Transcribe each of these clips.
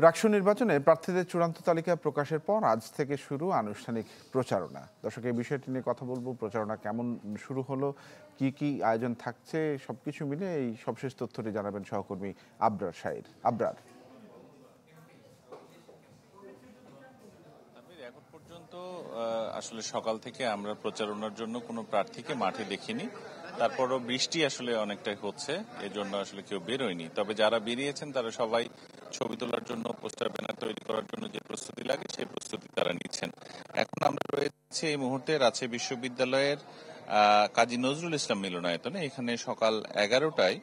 রাকসু নির্বাচনে প্রার্থীদের চূড়ান্ত তালিকা প্রকাশের পর আজ থেকে শুরু আনুষ্ঠানিক প্রচারণা। দর্শক, এই বিষয়টি নিয়ে কথা বলবো। প্রচারণা কেমন শুরু হলো, কি কি আয়োজন থাকছে, সবকিছু মিলে এই সবশেষ তথ্যটি জানাবেন সহকর্মী আবরার শাহির। আবরার, এখন পর্যন্ত আসলে সকাল থেকে আমরা প্রচারণার জন্য কোনো প্রার্থীকে মাঠে দেখিনি। তারপরও বৃষ্টি আসলে অনেকটাই হচ্ছে, এজন্য আসলে কেউ বেরোয়নি। তবে যারা বেরিয়েছেন তারা সবাই ছবি তোলার জন্য, পোস্টার ব্যানার তৈরি করার জন্য যে প্রস্তুতি লাগে সেই প্রস্তুতি তারা নিচ্ছেন। এখন আমরা রয়েছে এই মুহূর্তে রাজশাহী বিশ্ববিদ্যালয়ের কাজী নজরুল ইসলাম মিলনায়তনে। এখানে সকাল 11টায়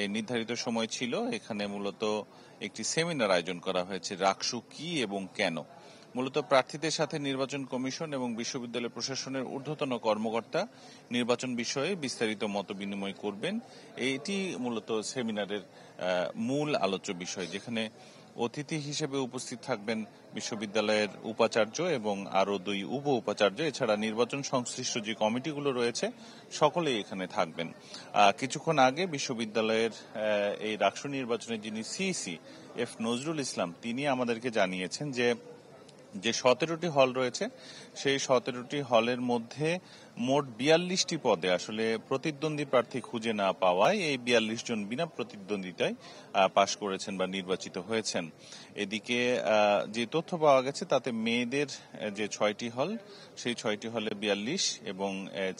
এই নির্ধারিত সময় ছিল। এখানে মূলত একটি সেমিনার আয়োজন করা হয়েছে, রাকসু কি এবং কেন। মূলত প্রার্থীদের সাথে নির্বাচন কমিশন এবং বিশ্ববিদ্যালয় প্রশাসনের ঊর্ধ্বতন কর্মকর্তা নির্বাচন বিষয়ে বিস্তারিত মত বিনিময় করবেন। এটি মূলত সেমিনারের মূল আলোচ্য বিষয়, যেখানে অতিথি হিসেবে উপস্থিত থাকবেন বিশ্ববিদ্যালয়ের উপাচার্য এবং আরো 2 উপ উপাচার্য। এছাড়া নির্বাচন সংশ্লিষ্ট যে কমিটিগুলো রয়েছে সকলেই এখানে থাকবেন। কিছুক্ষণ আগে বিশ্ববিদ্যালয়ের এই রাকসু নির্বাচনের যিনি সিইসি এফ নজরুল ইসলাম, তিনি আমাদেরকে জানিয়েছেন যে 17টি হল রয়েছে, সেই 17টি হলের মধ্যে মোট 42টি পদে আসলে প্রতিদ্বন্দ্বী প্রার্থী খুঁজে না পাওয়ায় এই 42 জন বিনা প্রতিদ্বন্দ্বিতায় পাশ করেছেন বা নির্বাচিত হয়েছেন। এদিকে যে তথ্য পাওয়া গেছে তাতে মেয়েদের যে 6টি হল, সেই 6টি হলে 42 এবং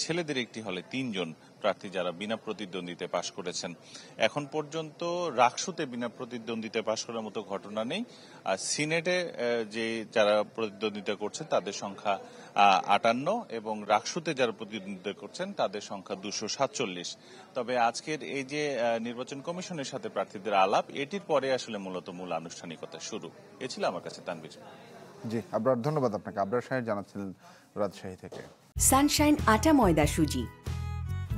ছেলেদের একটি হলে 3 জন প্রার্থী যারা বিনা প্রতিদ্বন্দ্বিতায় পাশ করেছেন। এখন পর্যন্ত রাকসুতে বিনা প্রতিদ্বন্দ্বিতায় পাশ করার মতো ঘটনা নেই। আর সিনেটে যে যারা প্রতিদ্বন্দ্বিতা করছেন তাদের সংখ্যা 58 এবং রাকসুতে যারা প্রতিদ্বন্দ্বিতা করছেন তাদের সংখ্যা 247। তবে আজকের এই যে নির্বাচন কমিশনের সাথে প্রার্থীদের আলাপ, এটির পরে আসলে মূলত মূল আনুষ্ঠানিকতা শুরু। এ ছিল আমার কাছে তানভীর। জি আবরার, ধন্যবাদ আপনাকে। আবরার শাহির জানাচ্ছিলেন রাজশাহী থেকে। সানশাইন আটা ময়দা সুজি,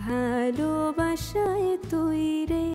ভালোবাসায় তৈরি।